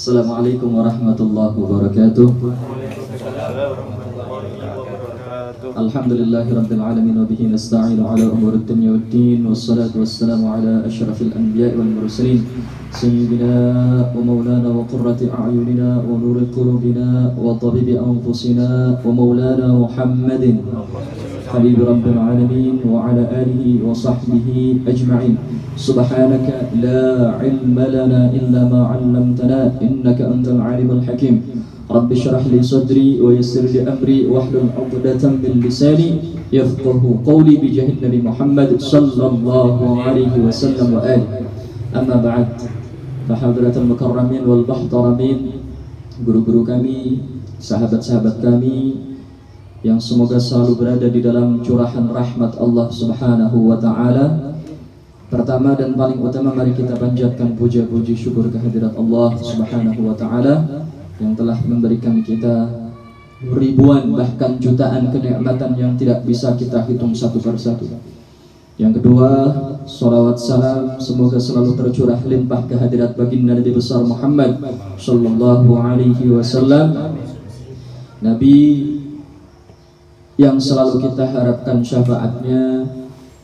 Assalamualaikum warahmatullahi wabarakatuh. Alhamdulillahi rabbil alamin wa bihi nasta'inu ala umuri dunya waddin, wassalatu wassalamu ala asyrafil anbiya'i wal mursalin sayyidina wa maulana wa qurrati a'yunina wa nuri qulubina wa tabibi anfusina wa maulana Muhammadin حبيب رب العالمين وعلى آله وصحبه أجمعين. سبحانك لا علم لنا إلا ما علمتنا إنك أنت العليم الحكيم. رب اشرح لي صدري ويسر لي أمري واحلل عقدة من لساني يفقه قولي بجاه النبي محمد صلى الله عليه وسلم وآله. أما بعد فحضرة المكرمين والمحترمين, guru-guru kami, sahabat-sahabat kami yang semoga selalu berada di dalam curahan rahmat Allah Subhanahu wa Ta'ala. Pertama dan paling utama, mari kita panjatkan puja-puji syukur kehadirat Allah Subhanahu wa Ta'ala yang telah memberikan kita ribuan bahkan jutaan kenikmatan yang tidak bisa kita hitung satu persatu. Yang kedua, salawat salam semoga selalu tercurah limpah kehadirat baginda Nabi besar Muhammad sallallahu alaihi wasallam, Nabi yang selalu kita harapkan syafaatnya,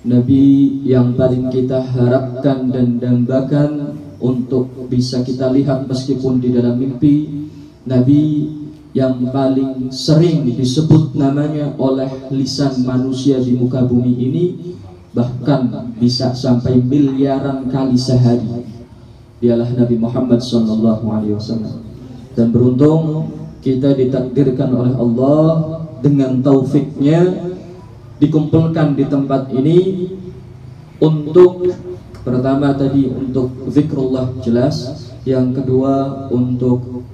Nabi yang paling kita harapkan dan dambakan untuk bisa kita lihat meskipun di dalam mimpi, Nabi yang paling sering disebut namanya oleh lisan manusia di muka bumi ini, bahkan bisa sampai miliaran kali sehari. Dialah Nabi Muhammad SAW. Dan beruntung kita ditakdirkan oleh Allah dengan taufiknya dikumpulkan di tempat ini untuk pertama tadi untuk zikrullah jelas, yang kedua untuk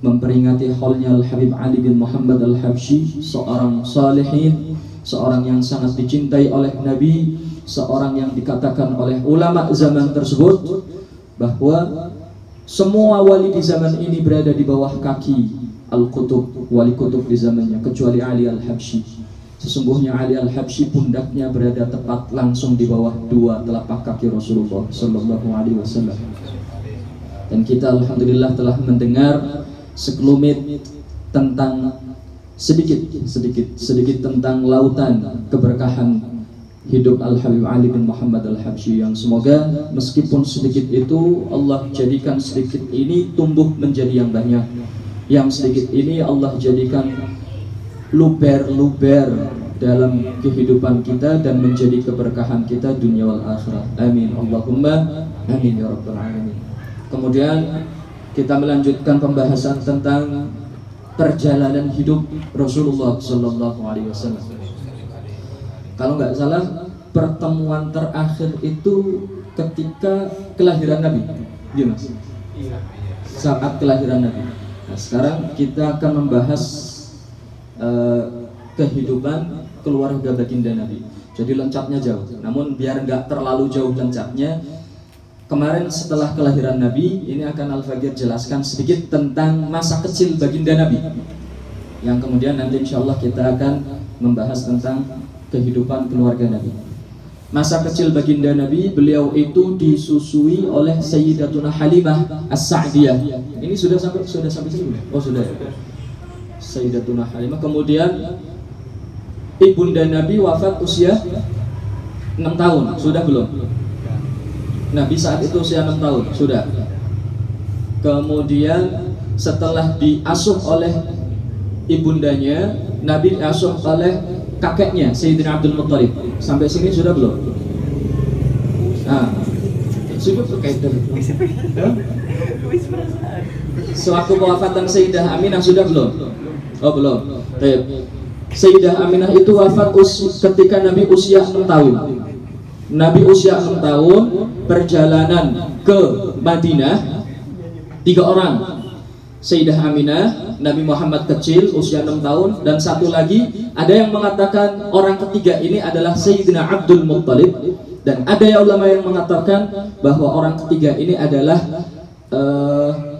memperingati haulnya Al-Habib Ali bin Muhammad Al-Habsyi, seorang salihin, seorang yang sangat dicintai oleh Nabi, seorang yang dikatakan oleh ulama zaman tersebut bahwa semua wali di zaman ini berada di bawah kaki Al-Qutub, wali kutub di zamannya, kecuali Ali Al-Habsyi. Sesungguhnya Ali Al-Habsyi pundaknya berada tepat langsung di bawah dua telapak kaki Rasulullah Sallallahu Alaihi Wasallam. Dan kita alhamdulillah telah mendengar sekelumit tentang sedikit tentang lautan keberkahan hidup Al-Habib Ali bin Muhammad Al-Habsyi, yang semoga meskipun sedikit itu Allah jadikan sedikit ini tumbuh menjadi yang banyak. Yang sedikit ini Allah jadikan luber-luber dalam kehidupan kita dan menjadi keberkahan kita dunia wal akhirat. Amin Allahumma amin ya rabbal alamin. Kemudian kita melanjutkan pembahasan tentang perjalanan hidup Rasulullah Sallallahu Alaihi Wasallam. Kalau nggak salah pertemuan terakhir itu ketika kelahiran Nabi, iya mas? Saat kelahiran Nabi. Nah, sekarang kita akan membahas kehidupan keluarga baginda Nabi. Jadi loncatnya jauh, namun biar nggak terlalu jauh loncatnya, kemarin setelah kelahiran Nabi ini akan Al-Faqir jelaskan sedikit tentang masa kecil baginda Nabi, yang kemudian nanti insya Allah kita akan membahas tentang kehidupan keluarga Nabi. Masa kecil baginda Nabi, beliau itu disusui oleh Sayyidatuna Halimah As-Sa'diyah. Ini sudah sampai sini? Oh sudah. Sayyidatuna Halimah. Kemudian ibunda Nabi wafat usia 6 tahun. Sudah belum? Nabi saat itu usia 6 tahun. Sudah. Kemudian setelah diasuh oleh ibundanya, Nabi diasuh oleh kakeknya Sayyidina Abdul Muttalib. Sampai sini sudah belum? Nah, sudah berkaitan. Sewaktu kewafatan Sayyidah Aminah sudah belum? Oh belum. Sayyidah Aminah itu wafat ketika Nabi usia 6 tahun. Nabi usia 6 tahun, perjalanan ke Madinah 3 orang. Sayyidah Aminah, Nabi Muhammad kecil usia 6 tahun, dan satu lagi ada yang mengatakan orang ketiga ini adalah Sayyidina Abdul Muttalib, dan ada yang ulama yang mengatakan bahwa orang ketiga ini adalah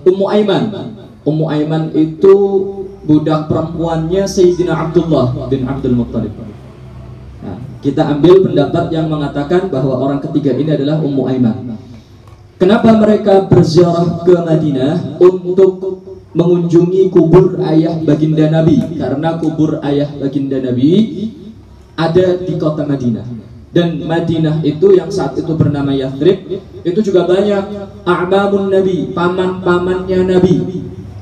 Ummu Aiman. Ummu Aiman itu budak perempuannya Sayyidina Abdullah bin Abdul Muttalib. Nah, kita ambil pendapat yang mengatakan bahwa orang ketiga ini adalah Ummu Aiman. Kenapa mereka berziarah ke Madinah? Untuk mengunjungi kubur ayah baginda Nabi, karena kubur ayah baginda Nabi ada di kota Madinah. Dan Madinah itu yang saat itu bernama Yathrib, itu juga banyak a'mamun Nabi, paman-pamannya Nabi.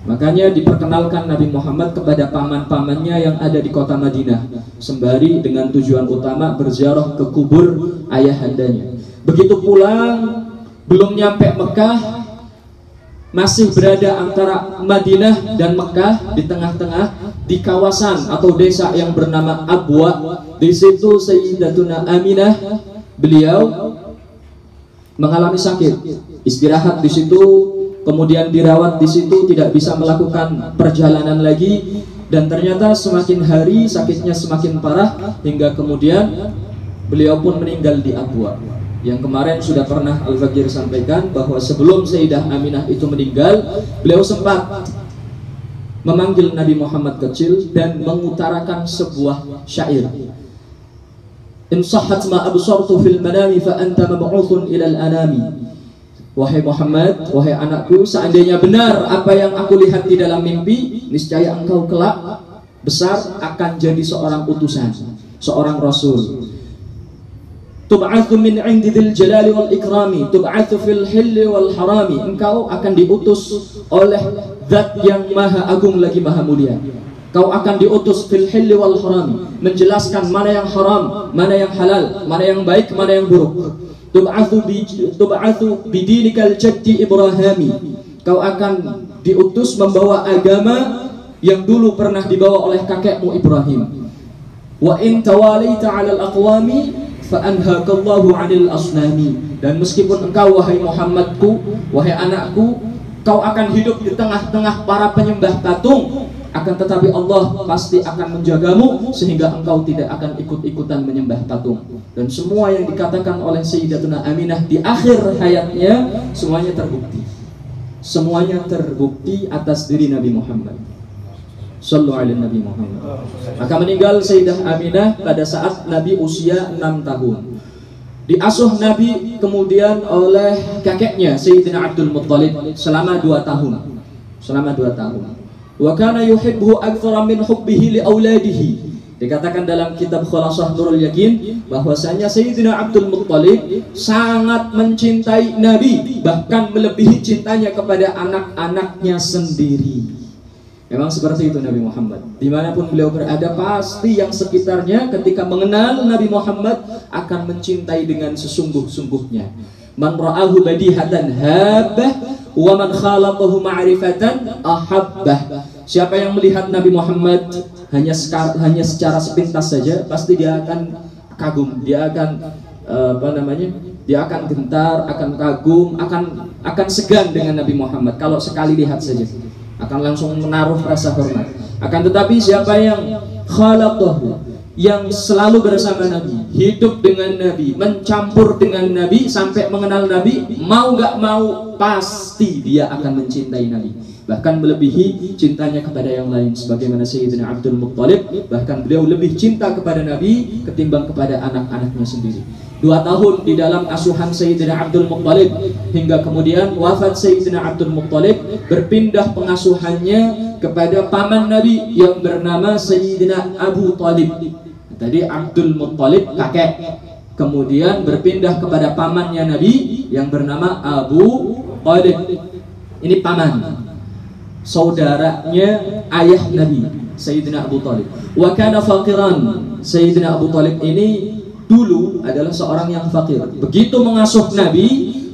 Makanya diperkenalkan Nabi Muhammad kepada paman-pamannya yang ada di kota Madinah, sembari dengan tujuan utama berziarah ke kubur ayahandanya. Begitu pulang, belum nyampe Mekah, masih berada antara Madinah dan Mekah, di tengah-tengah, di kawasan atau desa yang bernama Abwa. Di situ Sayyidatuna Aminah, beliau mengalami sakit, istirahat di situ, kemudian dirawat di situ, tidak bisa melakukan perjalanan lagi, dan ternyata semakin hari sakitnya semakin parah hingga kemudian beliau pun meninggal di Abwa. Yang kemarin sudah pernah Al-Fakir sampaikan bahwa sebelum Sayyidah Aminah itu meninggal, beliau sempat memanggil Nabi Muhammad kecil dan mengutarakan sebuah syair. In sahhat ma absartu fil manami fa anta mab'utsun ilal anami. Wahai Muhammad, wahai anakku, seandainya benar apa yang aku lihat di dalam mimpi, niscaya engkau kelak besar akan jadi seorang utusan, seorang rasul. Tub'atsu min 'indi dzil jalali wal ikrami, tub'atsu fil hilli wal harami. Engkau akan diutus oleh Zat yang maha agung lagi maha mulia. Kau akan diutus fil hilli wal harami, menjelaskan mana yang haram, mana yang halal, mana yang baik, mana yang buruk. Tub'atsu bidinikal jaddi Ibrahimi. Kau akan diutus membawa agama yang dulu pernah dibawa oleh kakekmu Ibrahim. Wa in tawalaita 'alal aqwami fa'anhakallahu 'anil asnami. Dan meskipun engkau wahai Muhammadku, wahai anakku, kau akan hidup di tengah-tengah para penyembah patung, akan tetapi Allah pasti akan menjagamu sehingga engkau tidak akan ikut-ikutan menyembah patung. Dan semua yang dikatakan oleh Sayyidatuna Aminah di akhir hayatnya semuanya terbukti. Semuanya terbukti atas diri Nabi Muhammad. Sallu ala Nabi Muhammad. Maka meninggal Sayyidah Aminah pada saat Nabi usia 6 tahun. Diasuh Nabi kemudian oleh kakeknya Sayyidina Abdul Muttalib selama 2 tahun. Selama 2 tahun. Wa kana yuhibbuhu aktsara min hubbihi li auladihi. Dikatakan dalam kitab Khulasah Nurul Yakin bahwasanya Sayyidina Abdul Muttalib sangat mencintai Nabi, bahkan melebihi cintanya kepada anak-anaknya sendiri. Memang seperti itu Nabi Muhammad. Dimanapun beliau berada, pasti yang sekitarnya ketika mengenal Nabi Muhammad akan mencintai dengan sesungguh-sungguhnya. Man ra'ahu badihatan habbah wa man khalaqahu ma'rifatan ahabbah. Siapa yang melihat Nabi Muhammad hanya secara sepintas saja, pasti dia akan kagum, dia akan dia akan gentar, akan kagum, akan segan dengan Nabi Muhammad kalau sekali lihat saja. Akan langsung menaruh rasa hormat. Akan tetapi siapa yang khalaqahu, yang selalu bersama Nabi, hidup dengan Nabi, mencampur dengan Nabi, sampai mengenal Nabi, mau gak mau pasti dia akan mencintai Nabi, bahkan melebihi cintanya kepada yang lain. Sebagaimana Sayyidina Abdul Muttalib, bahkan beliau lebih cinta kepada Nabi ketimbang kepada anak-anaknya sendiri. 2 tahun di dalam asuhan Sayyidina Abdul Muttalib, hingga kemudian wafat Sayyidina Abdul Muttalib, berpindah pengasuhannya kepada paman Nabi yang bernama Sayyidina Abu Talib. Tadi Abdul Muttalib kakek, kemudian berpindah kepada pamannya Nabi yang bernama Abu Talib. Ini paman, saudaranya ayah Nabi, Sayyidina Abu Talib. Wa kana faqiran. Sayyidina Abu Talib ini dulu adalah seorang yang fakir. Begitu mengasuh Nabi,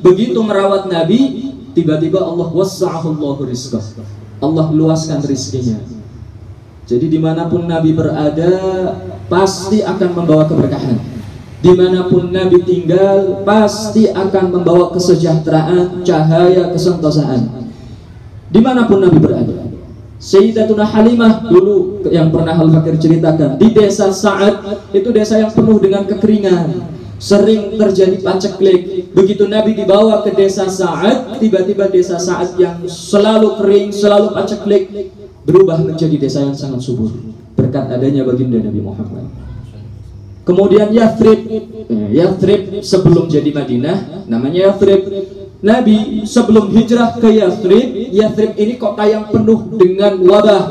begitu merawat Nabi, tiba-tiba Allah wassa'ahullahu rizqah, Allah luaskan rizkinya. Jadi dimanapun Nabi berada, pasti akan membawa keberkahan. Dimanapun Nabi tinggal, pasti akan membawa kesejahteraan, cahaya, kesentosaan. Dimanapun Nabi berada. Sayyidatuna Halimah dulu yang pernah Al-Fakir ceritakan, di desa Sa'ad, itu desa yang penuh dengan kekeringan, sering terjadi paceklik. Begitu Nabi dibawa ke desa Sa'ad, tiba-tiba desa Sa'ad yang selalu kering, selalu paceklik, berubah menjadi desa yang sangat subur berkat adanya baginda Nabi Muhammad. Kemudian Yathrib sebelum jadi Madinah namanya Yathrib. Nabi sebelum hijrah ke Yathrib, Yathrib ini kota yang penuh dengan wabah,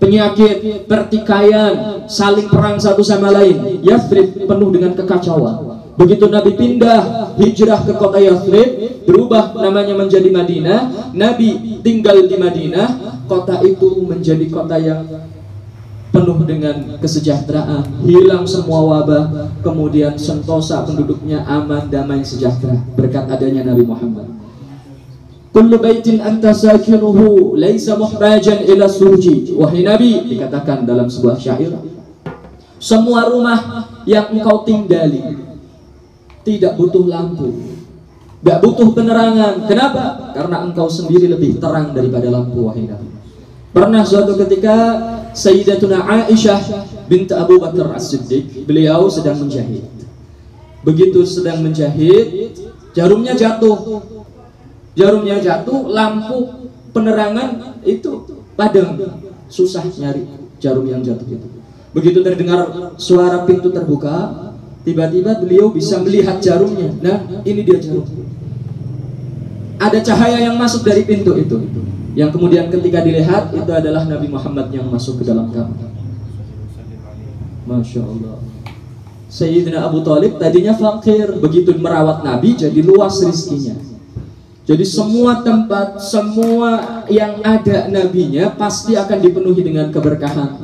penyakit, pertikaian, saling perang satu sama lain. Yathrib penuh dengan kekacauan. Begitu Nabi pindah hijrah ke kota Yathrib, berubah namanya menjadi Madinah. Nabi tinggal di Madinah, kota itu menjadi kota yang penuh dengan kesejahteraan, hilang semua wabah, kemudian sentosa penduduknya aman, damai, sejahtera berkat adanya Nabi Muhammad. Kullu baitin anta sakinuhu laisa muhrajan ila surji. Wahai Nabi, dikatakan dalam sebuah syair, semua rumah yang engkau tinggali tidak butuh lampu, tidak butuh penerangan. Kenapa? Karena engkau sendiri lebih terang daripada lampu, wahai Nabi. Pernah suatu ketika Sayyidatuna Aisyah binti Abu Bakar As-Siddiq, beliau sedang menjahit. Begitu sedang menjahit, jarumnya jatuh. Jarumnya jatuh, lampu penerangan itu padam. Susah nyari jarum yang jatuh itu. Begitu terdengar suara pintu terbuka, tiba-tiba beliau bisa melihat jarumnya. Nah, ini dia jarum. Ada cahaya yang masuk dari pintu itu. Yang kemudian ketika dilihat, itu adalah Nabi Muhammad yang masuk ke dalam kamar. Masya Allah. Sayyidina Abu Thalib tadinya fakir, begitu merawat Nabi jadi luas rizkinya. Jadi semua tempat, semua yang ada nabinya pasti akan dipenuhi dengan keberkahan,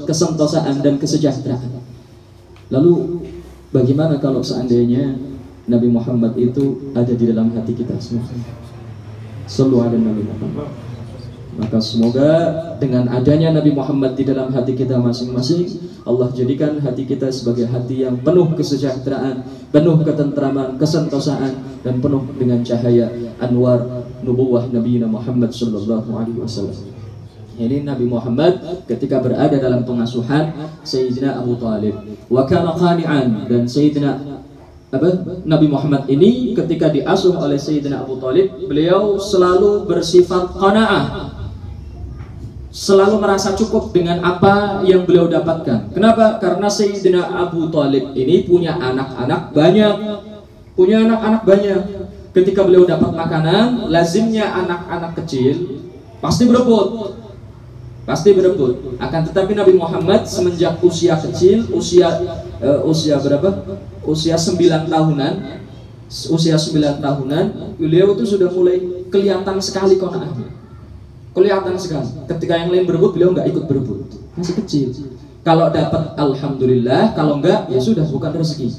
kesentosaan dan kesejahteraan. Lalu bagaimana kalau seandainya Nabi Muhammad itu ada di dalam hati kita semua? Sallu ala Nabi Muhammad. Maka semoga dengan adanya Nabi Muhammad di dalam hati kita masing-masing, Allah jadikan hati kita sebagai hati yang penuh kesejahteraan, penuh ketentraman, kesentosaan, dan penuh dengan cahaya anwar nubuwah Nabi Muhammad sallallahu alaihi wasallam. Ini Nabi Muhammad ketika berada dalam pengasuhan Sayyidina Abu Thalib. Wa kana qani'an, dan Sayyidina Nabi Muhammad ini ketika diasuh oleh Sayyidina Abu Thalib, beliau selalu bersifat qanaah, selalu merasa cukup dengan apa yang beliau dapatkan. Kenapa? Karena Sayyidina Abu Thalib ini punya anak-anak banyak. Ketika beliau dapat makanan, lazimnya anak-anak kecil pasti berebut. Akan tetapi Nabi Muhammad semenjak usia kecil, usia berapa? Usia 9 tahunan. Usia 9 tahunan, beliau itu sudah mulai kelihatan sekali qanaahnya. Kelihatan sekali. Ketika yang lain berebut, beliau nggak ikut berebut. Masih kecil. Kalau dapat alhamdulillah, kalau enggak ya sudah, bukan rezeki.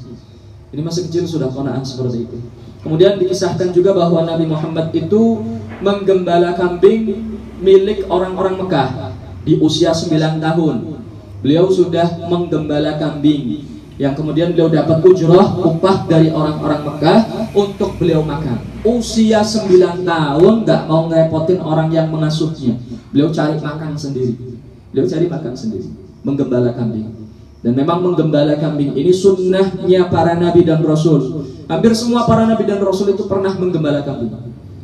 Ini masih kecil sudah qanaah seperti itu. Kemudian dikisahkan juga bahwa Nabi Muhammad itu menggembala kambing milik orang-orang Mekah di usia 9 tahun. Beliau sudah menggembala kambing yang kemudian beliau dapat ujrah, upah dari orang-orang Mekah untuk beliau makan. Usia 9 tahun nggak mau ngerepotin orang yang mengasuhnya. Beliau cari makan sendiri. Menggembala kambing. Dan memang menggembala kambing ini sunnahnya para nabi dan rasul. Hampir semua para nabi dan rasul itu pernah menggembala kambing.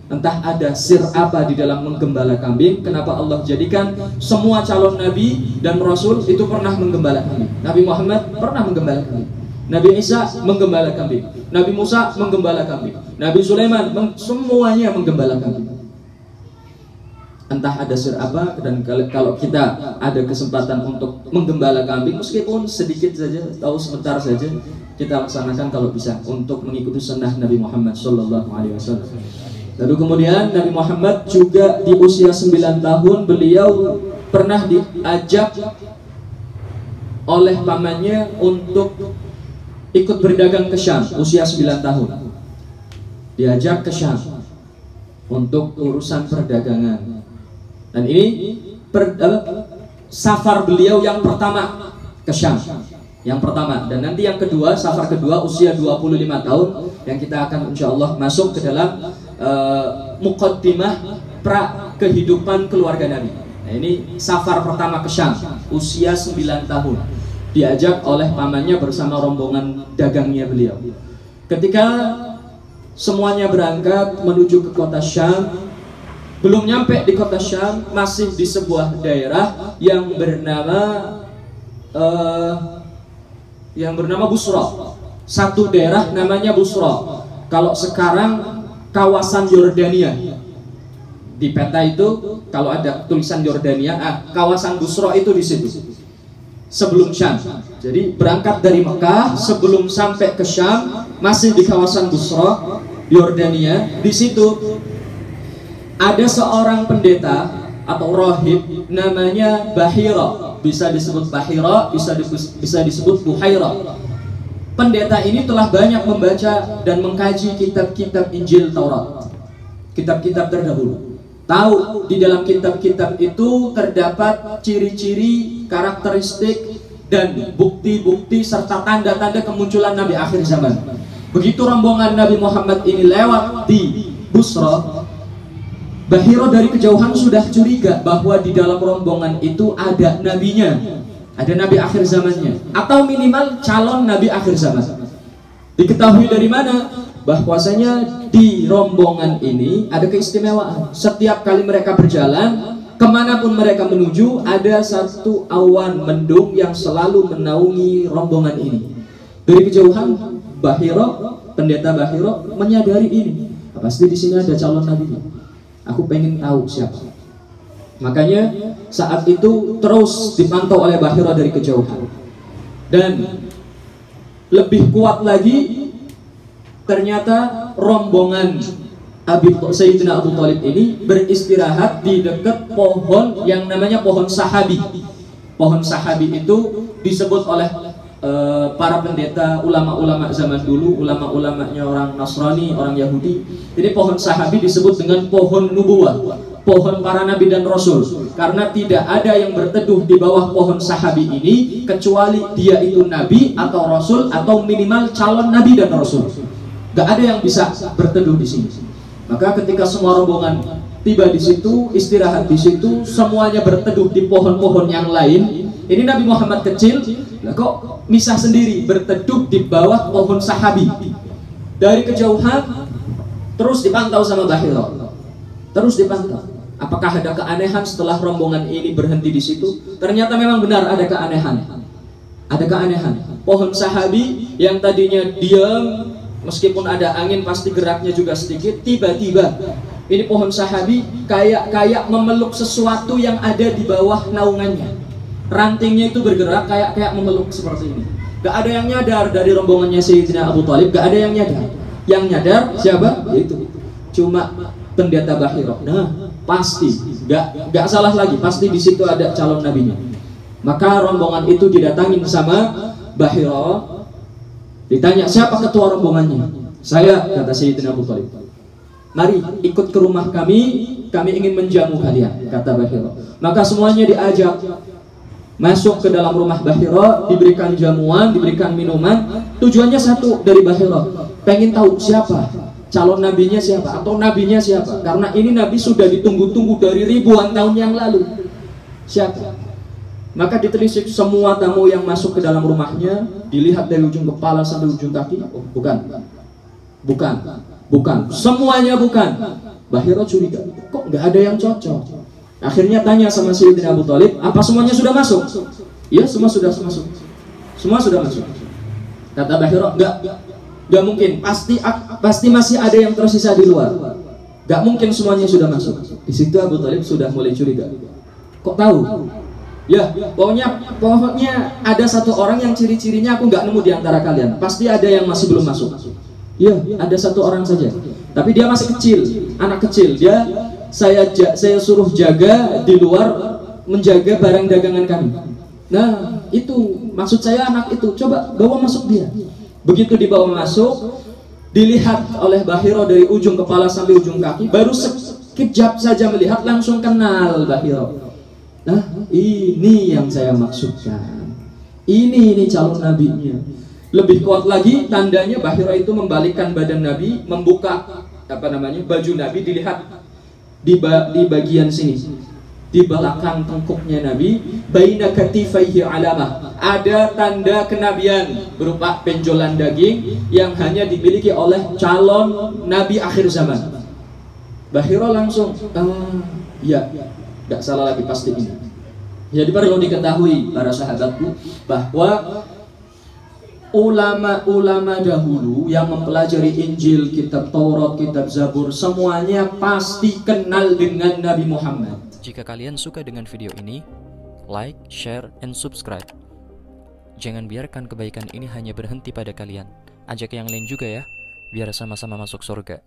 Entah ada sir apa di dalam menggembala kambing, kenapa Allah jadikan semua calon nabi dan rasul itu pernah menggembala kambing. Nabi Muhammad pernah menggembala kambing, Nabi Isa menggembala kambing, Nabi Musa menggembala kambing, Nabi Sulaiman, semuanya menggembala kambing. Entah ada sir apa, dan kalau kita ada kesempatan untuk menggembala kambing, meskipun sedikit saja, tahu sebentar saja, kita laksanakan kalau bisa untuk mengikuti sunnah Nabi Muhammad SAW. Lalu kemudian Nabi Muhammad juga di usia 9 tahun beliau pernah diajak oleh pamannya untuk ikut berdagang ke Syam. Usia 9 tahun diajak ke Syam untuk urusan perdagangan. Dan ini safar beliau yang pertama ke Syam. Yang pertama, dan nanti yang kedua, safar kedua usia 25 tahun yang kita akan insya Allah masuk ke dalam muqaddimah pra kehidupan keluarga Nabi. Nah, ini safar pertama ke Syam usia 9 tahun diajak oleh pamannya bersama rombongan dagangnya beliau. Ketika semuanya berangkat menuju ke kota Syam, belum nyampe di kota Syam, masih di sebuah daerah yang bernama Busra. Satu daerah namanya Busra. Kalau sekarang kawasan Yordania. Di peta itu kalau ada tulisan Yordania, kawasan Busra itu di situ. Sebelum Syam. Jadi berangkat dari Mekah sebelum sampai ke Syam masih di kawasan Busra, Yordania. Di situ ada seorang pendeta atau rahib namanya Bahira. Bisa disebut Bahira, bisa disebut Buhaira. Pendeta ini telah banyak membaca dan mengkaji kitab-kitab Injil Taurat, kitab-kitab terdahulu. Tahu di dalam kitab-kitab itu terdapat ciri-ciri, karakteristik, dan bukti-bukti serta tanda-tanda kemunculan Nabi akhir zaman. Begitu rombongan Nabi Muhammad ini lewat di Busra, Bahira dari kejauhan sudah curiga bahwa di dalam rombongan itu ada nabinya, ada nabi akhir zamannya, atau minimal calon nabi akhir zaman. Diketahui dari mana? Bahwasanya di rombongan ini ada keistimewaan. Setiap kali mereka berjalan, kemanapun mereka menuju, ada satu awan mendung yang selalu menaungi rombongan ini. Dari kejauhan, Bahira, pendeta Bahira menyadari ini. Pasti di sini ada calon nabinya. Aku pengen tahu siapa. Makanya saat itu terus dipantau oleh Bahira dari kejauhan. Dan lebih kuat lagi, ternyata rombongan Sayyidina Abu Thalib ini beristirahat di dekat pohon yang namanya pohon sahabi. Pohon sahabi itu disebut oleh para pendeta, ulama-ulama zaman dulu, ulama-ulamanya orang Nasrani, orang Yahudi. Jadi pohon sahabi disebut dengan pohon nubuwah, pohon para nabi dan rasul. Karena tidak ada yang berteduh di bawah pohon sahabi ini kecuali dia itu nabi atau rasul atau minimal calon nabi dan rasul. Gak ada yang bisa berteduh di sini. Maka ketika semua rombongan tiba di situ, istirahat di situ, semuanya berteduh di pohon-pohon yang lain. Ini Nabi Muhammad kecil, lah kok misah sendiri berteduh di bawah pohon sahabi. Dari kejauhan terus dipantau sama Bahira. Terus dipantau. Apakah ada keanehan setelah rombongan ini berhenti di situ? Ternyata memang benar ada keanehan. Ada keanehan. Pohon sahabi yang tadinya diam, meskipun ada angin pasti geraknya juga sedikit. Tiba-tiba ini pohon sahabi kayak memeluk sesuatu yang ada di bawah naungannya. Rantingnya itu bergerak kayak memeluk seperti ini. Gak ada yang nyadar dari rombongannya Sayyidina Abu Thalib. Gak ada yang nyadar. Yang nyadar siapa? Yaitu cuma pendeta Bahira. Nah, pasti gak salah lagi. Pasti di situ ada calon nabinya. Maka rombongan itu didatangin sama Bahira. Ditanya, siapa ketua rombongannya? Saya, kata Sayyidina Abu Thalib. Mari ikut ke rumah kami ingin menjamu kalian, kata Bahira. Maka semuanya diajak masuk ke dalam rumah Bahira, diberikan jamuan, diberikan minuman. Tujuannya satu dari Bahira, pengen tahu siapa calon nabinya siapa atau nabinya siapa. Karena ini nabi sudah ditunggu-tunggu dari ribuan tahun yang lalu. Siapa? Maka ditelisik semua tamu yang masuk ke dalam rumahnya, dilihat dari ujung kepala sampai ujung kaki. Oh, bukan. Semuanya bukan. Bahira curiga, kok nggak ada yang cocok. Akhirnya tanya sama Sayyidina Abu Thalib, apa semuanya sudah masuk? Iya, semua sudah masuk. Semua sudah masuk. Kata Bahira, nggak mungkin. Pasti masih ada yang tersisa di luar. Nggak mungkin semuanya sudah masuk. Di situ Abu Thalib sudah mulai curiga. Kok tahu? Ya, pokoknya ada satu orang yang ciri-cirinya aku nggak nemu di antara kalian. Pasti ada yang masih belum masuk. Ya, ada satu orang saja. Tapi dia masih kecil, anak kecil. Saya suruh jaga di luar, menjaga barang dagangan kami. Nah, itu maksud saya anak itu. Coba bawa masuk dia. Begitu dibawa masuk, dilihat oleh Bahira dari ujung kepala sampai ujung kaki. Baru sekejap saja melihat langsung kenal Bahira. Nah, ini yang saya maksudkan. Ini calon nabinya. Lebih kuat lagi tandanya Bahira itu membalikkan badan Nabi, membuka baju Nabi, dilihat di bagian sini, di belakang tengkuknya Nabi, baina katifaihi alamah, ada tanda kenabian berupa penjolan daging yang hanya dimiliki oleh calon nabi akhir zaman. Bahira langsung, ya, gak salah lagi, pasti ini. Jadi perlu diketahui para sahabatku bahwa ulama-ulama dahulu yang mempelajari Injil, kitab Taurat, kitab Zabur, semuanya pasti kenal dengan Nabi Muhammad. Jika kalian suka dengan video ini, like, share, and subscribe. Jangan biarkan kebaikan ini hanya berhenti pada kalian. Ajak yang lain juga ya, biar sama-sama masuk surga.